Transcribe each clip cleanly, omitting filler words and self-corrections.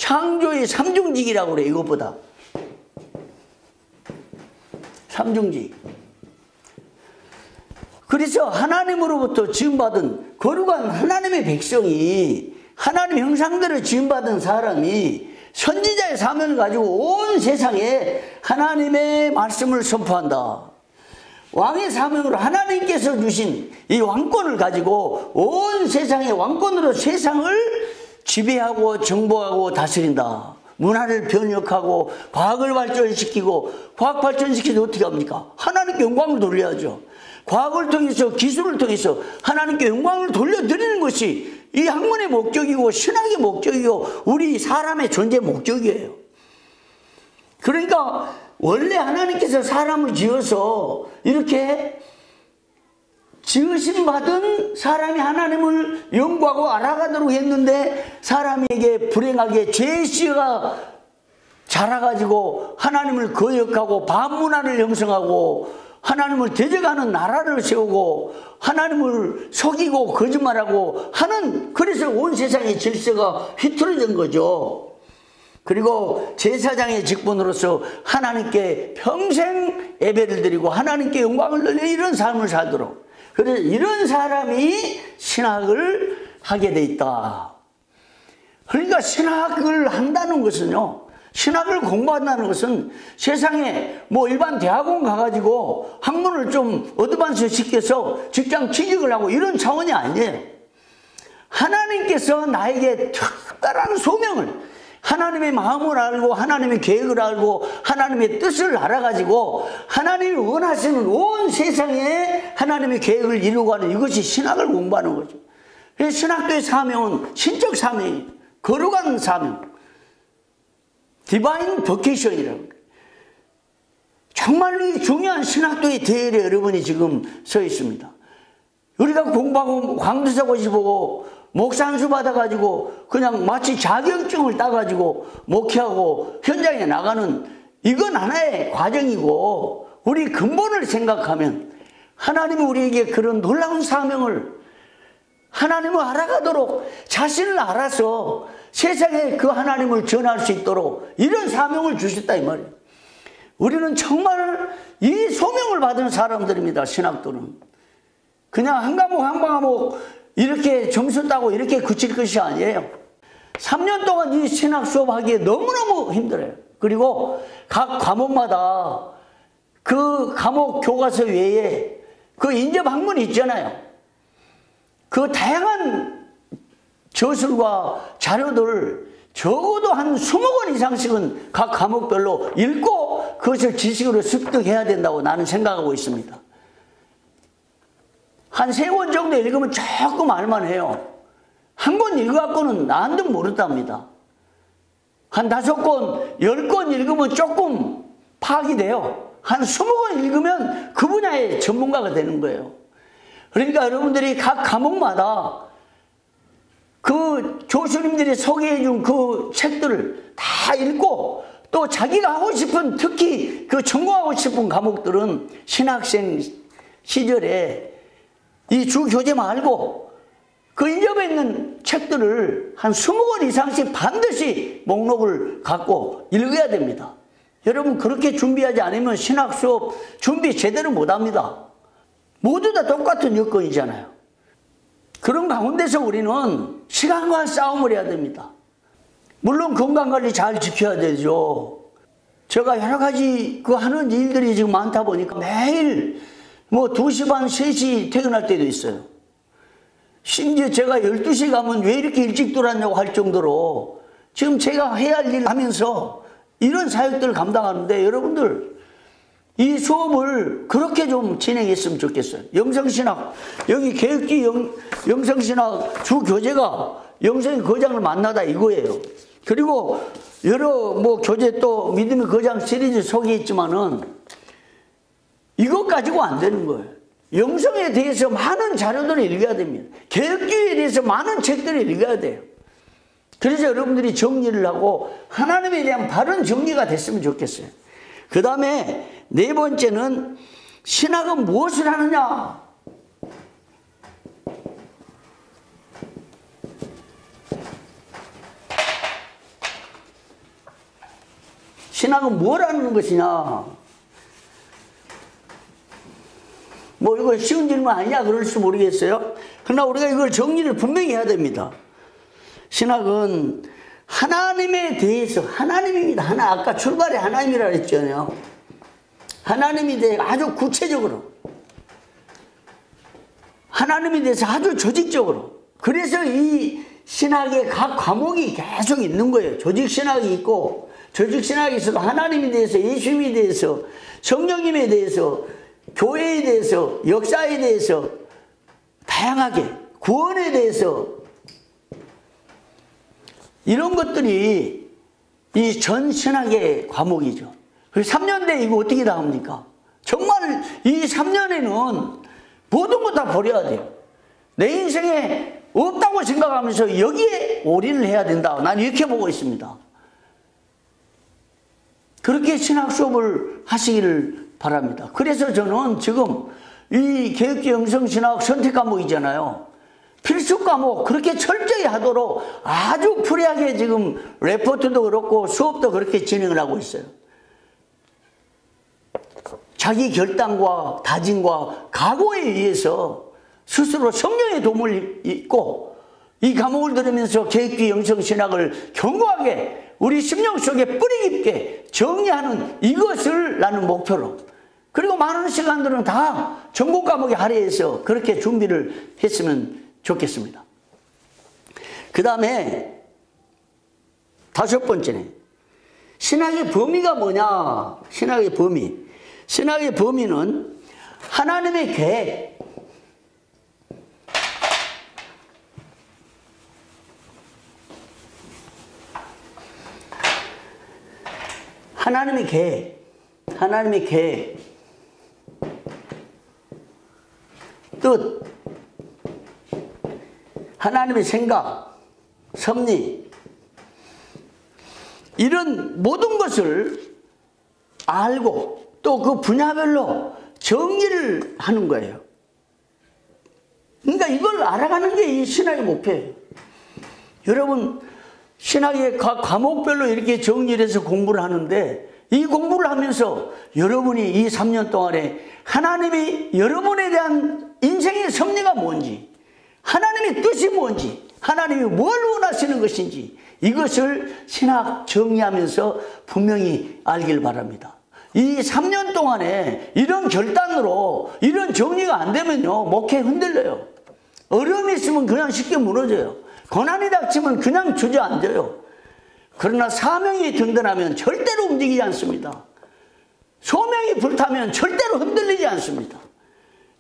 창조의 삼중직이라고 그래. 이것보다 삼중직. 그래서 하나님으로부터 지음받은 거룩한 하나님의 백성이, 하나님 형상대로 지음받은 사람이 선지자의 사명을 가지고 온 세상에 하나님의 말씀을 선포한다. 왕의 사명으로 하나님께서 주신 이 왕권을 가지고 온 세상의 왕권으로 세상을 지배하고 정복하고 다스린다. 문화를 변혁하고 과학을 발전시키고, 과학 발전시키면 어떻게 합니까? 하나님께 영광을 돌려야죠. 과학을 통해서, 기술을 통해서 하나님께 영광을 돌려드리는 것이 이 학문의 목적이고 신학의 목적이고 우리 사람의 존재 목적이에요. 그러니까 원래 하나님께서 사람을 지어서 이렇게 지으심 받은 사람이 하나님을 연구하고 알아가도록 했는데, 사람에게 불행하게 죄의 씨가 자라가지고 하나님을 거역하고 반문화를 형성하고 하나님을 대적하는 나라를 세우고 하나님을 속이고 거짓말하고 하는, 그래서 온 세상의 질서가 휘틀어진 거죠. 그리고 제사장의 직분으로서 하나님께 평생 예배를 드리고 하나님께 영광을 돌리는 이런 삶을 살도록, 그래서 이런 사람이 신학을 하게 돼 있다. 그러니까 신학을 한다는 것은요, 신학을 공부한다는 것은 세상에 뭐 일반 대학원 가가지고 학문을 좀 어드밴스 시켜서 직장 취직을 하고 이런 차원이 아니에요. 하나님께서 나에게 특별한 소명을, 하나님의 마음을 알고 하나님의 계획을 알고 하나님의 뜻을 알아가지고 하나님이 원하시는 온 세상에 하나님의 계획을 이루고 하는, 이것이 신학을 공부하는 거죠. 그래서 신학교의 사명은 신적 사명이에요. 거룩한 사명, 디바인 버케이션이라고. 정말 이 중요한 신학교의 대열에 여러분이 지금 서 있습니다. 우리가 공부하고 광두사고시 보고 목사 한 수 받아가지고 그냥 마치 자격증을 따가지고 목회하고 현장에 나가는, 이건 하나의 과정이고, 우리 근본을 생각하면 하나님은 우리에게 그런 놀라운 사명을, 하나님을 알아가도록 자신을 알아서 세상에 그 하나님을 전할 수 있도록 이런 사명을 주셨다 이 말이에요. 우리는 정말 이 소명을 받은 사람들입니다. 신학도는 그냥 한 과목 한 과목 이렇게 점수 따고 이렇게 그칠 것이 아니에요. 3년 동안 이 신학 수업하기에 너무너무 힘들어요. 그리고 각 과목마다 그 과목 교과서 외에 그 인접 학문이 있잖아요. 그 다양한 저술과 자료들을 적어도 한 20권 이상씩은 각 과목별로 읽고 그것을 지식으로 습득해야 된다고 나는 생각하고 있습니다. 한 3권 정도 읽으면 조금 알만해요. 한 권 읽어갖고는 나한테 모른답니다. 한 5권, 10권 읽으면 조금 파악이 돼요. 한 20권 읽으면 그 분야의 전문가가 되는 거예요. 그러니까 여러분들이 각 과목마다 그 교수님들이 소개해 준 그 책들을 다 읽고, 또 자기가 하고 싶은, 특히 그 전공하고 싶은 과목들은 신학생 시절에 이 주 교재만 알고 그 인접에 있는 책들을 한 20권 이상씩 반드시 목록을 갖고 읽어야 됩니다. 여러분 그렇게 준비하지 않으면 신학 수업 준비 제대로 못합니다. 모두 다 똑같은 여건이잖아요. 그런 가운데서 우리는 시간과 싸움을 해야 됩니다. 물론 건강관리 잘 지켜야 되죠. 제가 여러 가지 그 하는 일들이 지금 많다 보니까 매일 뭐 2시 반, 3시 퇴근할 때도 있어요. 심지어 제가 12시에 가면 왜 이렇게 일찍 들어왔냐고 할 정도로 지금 제가 해야 할 일을 하면서 이런 사역들을 감당하는데, 여러분들 이 수업을 그렇게 좀 진행했으면 좋겠어요. 영성신학, 여기 계획기 영성신학 주 교재가 영성의 거장을 만나다 이거예요. 그리고 여러 뭐 교재 또 믿음의 거장 시리즈 소개했지만은 이것 가지고 안 되는 거예요. 영성에 대해서 많은 자료들을 읽어야 됩니다. 개혁기에 대해서 많은 책들을 읽어야 돼요. 그래서 여러분들이 정리를 하고 하나님에 대한 바른 정리가 됐으면 좋겠어요. 그 다음에 4번째는 신학은 무엇을 하느냐? 신학은 뭐라는 것이냐? 뭐 이거 쉬운 질문 아니냐 그럴지 모르겠어요. 그러나 우리가 이걸 정리를 분명히 해야 됩니다. 신학은 하나님에 대해서, 하나님입니다. 아까 출발에 하나님이라 그랬잖아요. 하나님에 대해 아주 구체적으로, 하나님에 대해서 아주 조직적으로. 그래서 이 신학의 각 과목이 계속 있는 거예요. 조직신학이 있고, 조직신학이 있어도 하나님에 대해서, 예수님에 대해서, 성령님에 대해서, 교회에 대해서, 역사에 대해서, 다양하게 구원에 대해서, 이런 것들이 이 전 신학의 과목이죠. 그래서 3년대 이거 어떻게 다 합니까? 정말 이 3년에는 모든 거 다 버려야 돼요. 내 인생에 없다고 생각하면서 여기에 올인을 해야 된다. 난 이렇게 보고 있습니다. 그렇게 신학 수업을 하시기를 바랍니다. 그래서 저는 지금 이 개혁기 영성신학 선택 과목이잖아요. 필수 과목 그렇게 철저히 하도록 아주 프리하게 지금 레포트도 그렇고 수업도 그렇게 진행을 하고 있어요. 자기 결단과 다짐과 각오에 의해서 스스로 성령의 도움을 잊고 이 과목을 들으면서 개혁기 영성신학을 견고하게 우리 심령 속에 뿌리 깊게 정리하는 이것을 나는 목표로, 그리고 많은 시간들은 다 전공 과목에 할애해서 그렇게 준비를 했으면 좋겠습니다. 그 다음에 5번째네. 신학의 범위가 뭐냐? 신학의 범위. 신학의 범위는 하나님의 계획, 하나님의 계획, 하나님의 계획, 뜻, 하나님의 생각, 섭리, 이런 모든 것을 알고 또 그 분야별로 정리를 하는 거예요. 그러니까 이걸 알아가는 게 이 신학의 목표예요. 여러분, 신학의 각 과목별로 이렇게 정리를 해서 공부를 하는데, 이 공부를 하면서 여러분이 이 3년 동안에 하나님이 여러분에 대한 인생의 섭리가 뭔지, 하나님의 뜻이 뭔지, 하나님이 뭘 원하시는 것인지, 이것을 신학 정리하면서 분명히 알길 바랍니다. 이 3년 동안에 이런 결단으로 이런 정리가 안 되면요, 목회 흔들려요. 어려움이 있으면 그냥 쉽게 무너져요. 고난이 닥치면 그냥 주저앉아요. 그러나 사명이 든든하면 절대로 움직이지 않습니다. 소명이 불타면 절대로 흔들리지 않습니다.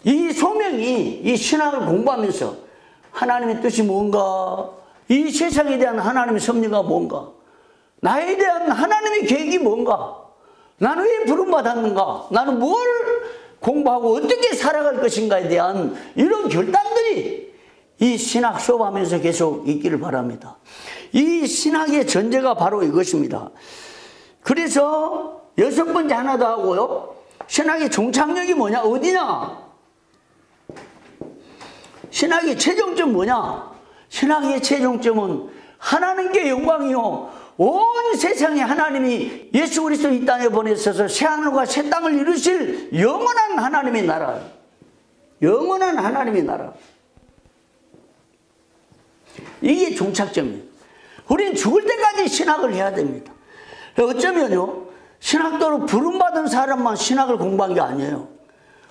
이 소명이 이 신학을 공부하면서 하나님의 뜻이 뭔가, 이 세상에 대한 하나님의 섭리가 뭔가, 나에 대한 하나님의 계획이 뭔가, 나는 왜 부름받았는가, 나는 뭘 공부하고 어떻게 살아갈 것인가에 대한 이런 결단들이 이 신학 수업하면서 계속 있기를 바랍니다. 이 신학의 전제가 바로 이것입니다. 그래서 6번째 하나 더 하고요. 신학의 종착역이 뭐냐? 어디냐? 신학의 최종점 뭐냐? 신학의 최종점은 하나님께 영광이요, 온 세상에 하나님이 예수 그리스도 이 땅에 보내셔서 새하늘과 새 땅을 이루실 영원한 하나님의 나라, 영원한 하나님의 나라, 이게 종착점이에요. 우리는 죽을 때까지 신학을 해야 됩니다. 어쩌면요, 신학도로 부름받은 사람만 신학을 공부한 게 아니에요.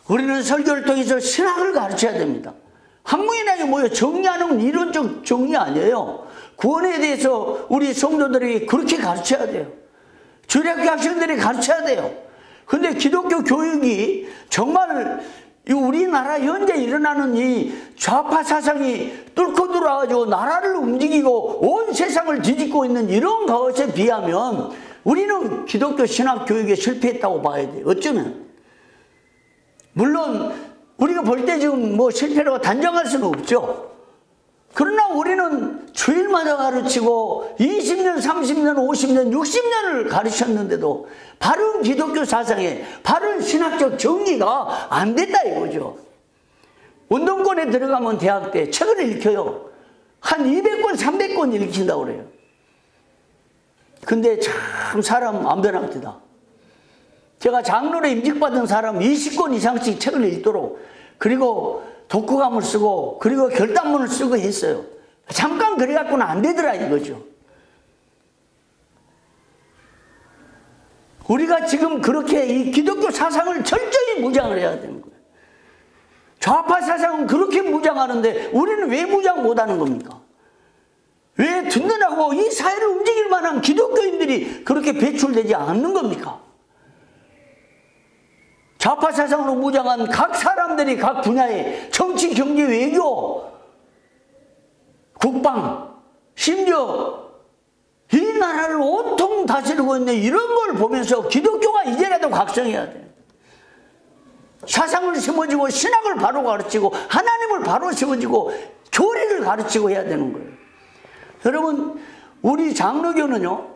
우리는 설교를 통해서 신학을 가르쳐야 됩니다. 한국인에게 모여 정리하는 이론적 정리 아니에요. 구원에 대해서 우리 성도들이 그렇게 가르쳐야 돼요. 주일학교 학생들이 가르쳐야 돼요. 근데 기독교 교육이 정말 우리나라 현재 일어나는 이 좌파 사상이 뚫고 들어와가지고 나라를 움직이고 온 세상을 뒤집고 있는 이런 것에 비하면 우리는 기독교 신학 교육에 실패했다고 봐야 돼요. 어쩌면. 물론 우리가 볼 때 지금 뭐 실패라고 단정할 수는 없죠. 그러나 우리는 주일마다 가르치고 20년, 30년, 50년, 60년을 가르쳤는데도 바른 기독교 사상에 바른 신학적 정리가 안 됐다 이거죠. 운동권에 들어가면 대학 때 책을 읽혀요. 한 200권, 300권 읽힌다고 그래요. 근데 참 사람 안 변합니다. 제가 장로로 임직받은 사람 20권 이상씩 책을 읽도록, 그리고 독후감을 쓰고, 그리고 결단문을 쓰고 했어요. 잠깐 그래갖고는 안 되더라 이거죠. 우리가 지금 그렇게 이 기독교 사상을 철저히 무장을 해야 되는 거예요. 좌파 사상은 그렇게 무장하는데 우리는 왜 무장 못하는 겁니까? 왜 든든하고 이 사회를 움직일 만한 기독교인들이 그렇게 배출되지 않는 겁니까? 좌파 사상으로 무장한 각 사람들이 각 분야의 정치, 경제, 외교, 국방, 심지어 이 나라를 온통 다스리고 있는 이런 걸 보면서 기독교가 이제라도 각성해야 돼요. 사상을 심어주고 신학을 바로 가르치고 하나님을 바로 심어주고 교리를 가르치고 해야 되는 거예요. 여러분, 우리 장로교는요,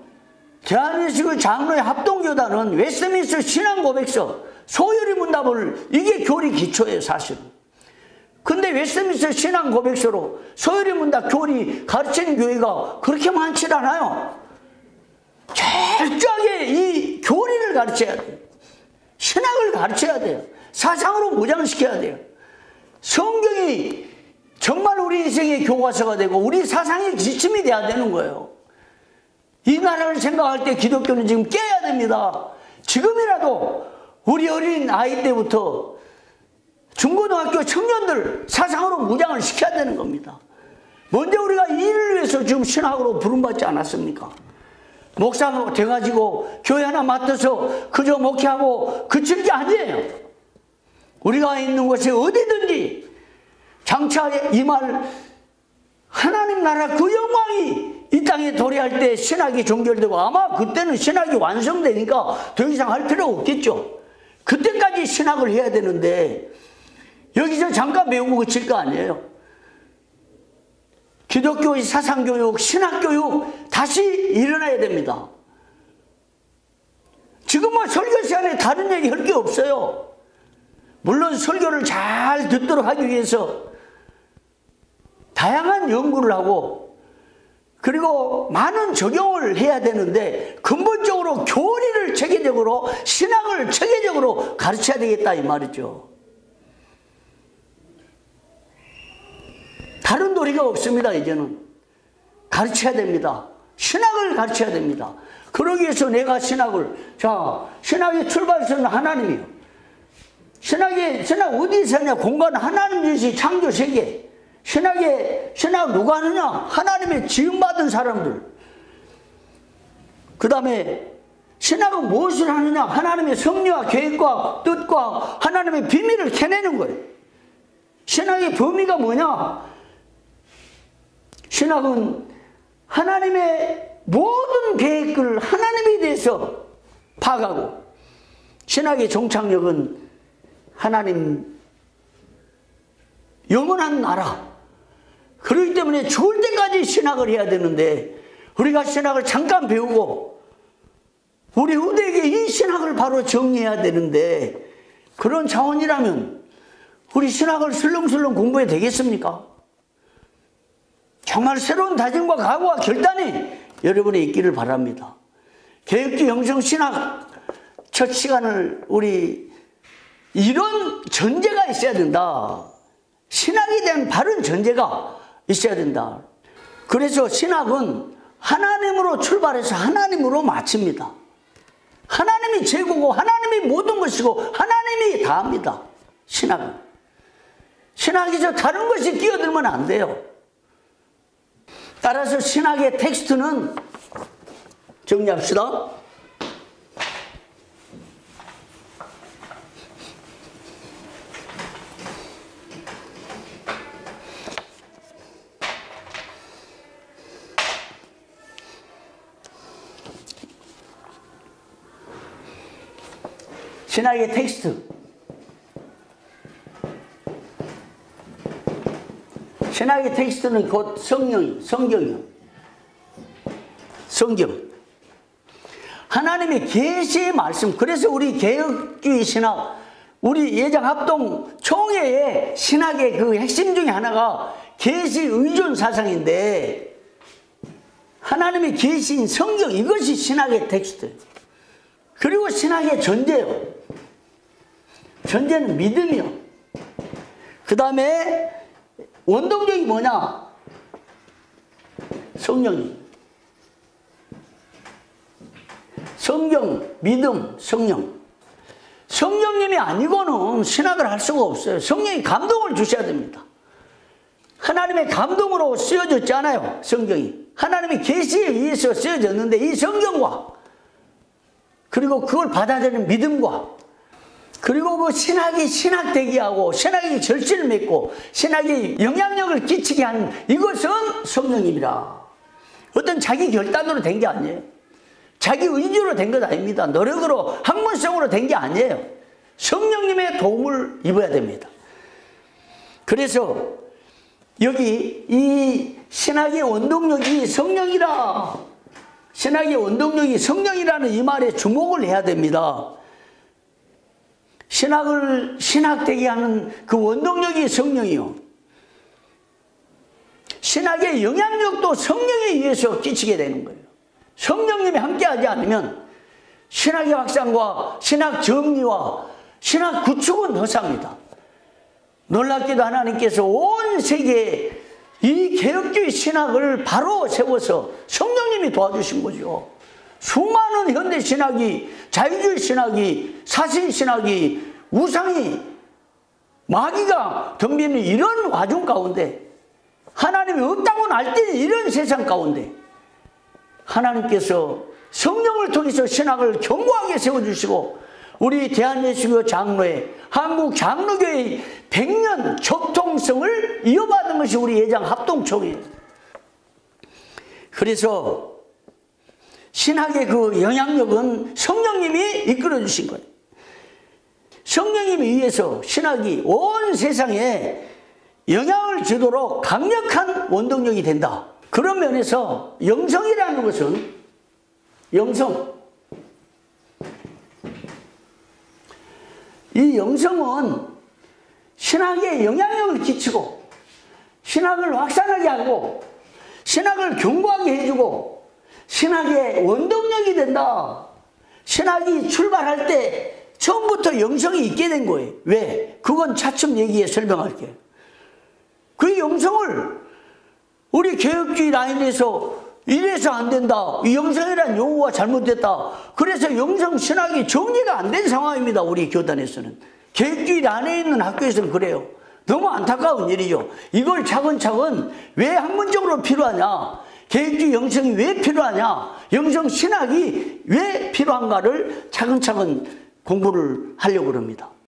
대한민국 장로의 합동교단은 웨스트민스터 신앙고백서, 소요리 문답을, 이게 교리 기초예요 사실은. 근데 웨스트민스터 신앙고백서로 소요리 문답 교리 가르치는 교회가 그렇게 많지 않아요. 철저하게 이 교리를 가르쳐야 돼요. 신학을 가르쳐야 돼요. 사상으로 무장시켜야 돼요. 성경이 정말 우리 인생의 교과서가 되고 우리 사상의 지침이 돼야 되는 거예요. 이 나라를 생각할 때 기독교는 지금 깨야 됩니다. 지금이라도 우리 어린 아이 때부터 중고등학교 청년들 사상으로 무장을 시켜야 되는 겁니다. 먼저 우리가 이 일을 위해서 지금 신학으로 부름받지 않았습니까? 목사 돼가지고 교회 하나 맡아서 그저 목회하고 그칠 게 아니에요. 우리가 있는 곳에 어디든지 장차 임할 하나님 나라 그 영광이 이 땅에 도래할 때 신학이 종결되고, 아마 그때는 신학이 완성되니까 더 이상 할 필요가 없겠죠. 그때까지 신학을 해야 되는데 여기서 잠깐 배우고 그칠 거 아니에요. 기독교의 사상교육, 신학교육 다시 일어나야 됩니다. 지금 뭐 설교 시간에 다른 얘기 할 게 없어요. 물론 설교를 잘 듣도록 하기 위해서 다양한 연구를 하고, 그리고 많은 적용을 해야 되는데 근본적으로 교리를 체계적으로, 신학을 체계적으로 가르쳐야 되겠다 이 말이죠. 다른 도리가 없습니다. 이제는 가르쳐야 됩니다. 신학을 가르쳐야 됩니다. 그러기 위해서 내가 신학을, 자, 신학의 출발선은 하나님이요. 신학 어디서 하냐? 공간 하나님 주신 창조 세계. 신학 누가 하느냐? 하나님의 지음받은 사람들. 그 다음에 신학은 무엇을 하느냐? 하나님의 섭리와 계획과 뜻과 하나님의 비밀을 캐내는 거예요. 신학의 범위가 뭐냐? 신학은 하나님의 모든 계획을 하나님에 대해서 파악하고, 신학의 종착역은 하나님 영원한 나라. 그렇기 때문에 죽을 때까지 신학을 해야 되는데, 우리가 신학을 잠깐 배우고 우리 후대에게 이 신학을 바로 정리해야 되는데, 그런 차원이라면 우리 신학을 슬렁슬렁 공부해야 되겠습니까? 정말 새로운 다짐과 각오와 결단이 여러분에 있기를 바랍니다. 개혁주 형성 신학 첫 시간을 우리 이런 전제가 있어야 된다. 신학에 대한 바른 전제가 있어야 된다. 그래서 신학은 하나님으로 출발해서 하나님으로 마칩니다. 하나님이 최고고 하나님이 모든 것이고 하나님이 다 합니다. 신학은. 신학에서 다른 것이 끼어들면 안 돼요. 따라서 신학의 텍스트는 정리합시다. 신학의 텍스트. 신학의 텍스트는 곧 성경이요. 성경. 하나님의 계시의 말씀. 그래서 우리 개혁주의 신학, 우리 예장합동 총회의 신학의 그 핵심 중에 하나가 계시 의존 사상인데, 하나님의 계신 성경, 이것이 신학의 텍스트. 그리고 신학의 전제요. 전제는 믿음이요. 그 다음에 원동력이 뭐냐? 성령이. 성경, 믿음, 성령. 성령님이 아니고는 신학을 할 수가 없어요. 성령이 감동을 주셔야 됩니다. 하나님의 감동으로 쓰여졌잖아요, 성경이. 하나님의 계시에 의해서 쓰여졌는데 이 성경과 그리고 그걸 받아들이는 믿음과 그리고 그 신학이 신학되게 하고 신학이 절실을 맺고 신학이 영향력을 끼치게 하는 이것은 성령님이라. 어떤 자기 결단으로 된 게 아니에요. 자기 의지로 된 것 아닙니다. 노력으로 학문성으로 된 게 아니에요. 성령님의 도움을 입어야 됩니다. 그래서 여기 이 신학의 원동력이 성령이라, 신학의 원동력이 성령이라는 이 말에 주목을 해야 됩니다. 신학을 신학되게 하는 그 원동력이 성령이요. 신학의 영향력도 성령에 의해서 끼치게 되는 거예요. 성령님이 함께하지 않으면 신학의 확산과 신학 정리와 신학 구축은 허사입니다. 놀랍게도 하나님께서 온 세계에 이 개혁주의 신학을 바로 세워서 성령님이 도와주신 거죠. 수많은 현대 신학이, 자유주의 신학이, 사실 신학이, 우상이, 마귀가 덤비는 이런 와중 가운데, 하나님이 없다고는 알 때는 이런 세상 가운데 하나님께서 성령을 통해서 신학을 견고하게 세워주시고 우리 대한예수교 장로회, 한국 장로교회의 100년 적통성을 이어받은 것이 우리 예장 합동총회예요. 그래서 신학의 그 영향력은 성령님이 이끌어 주신 거예요. 성령님에 의해서 신학이 온 세상에 영향을 주도록 강력한 원동력이 된다. 그런 면에서 영성이라는 것은 이 영성은 신학에 영향력을 끼치고 신학을 확산하게 하고 신학을 견고하게 해주고 신학의 원동력이 된다. 신학이 출발할 때 처음부터 영성이 있게 된 거예요. 왜? 그건 차츰 얘기해 설명할게요. 그 영성을 우리 개혁주의 라인에서 이래서 안 된다. 이 영성이란 용어가 잘못됐다. 그래서 영성 신학이 정리가 안 된 상황입니다. 우리 교단에서는. 개혁주의 안에 있는 학교에서는 그래요. 너무 안타까운 일이죠. 이걸 차근차근 왜 학문적으로 필요하냐. 개혁주의 영성이 왜 필요하냐. 영성 신학이 왜 필요한가를 차근차근 공부를 하려고 합니다.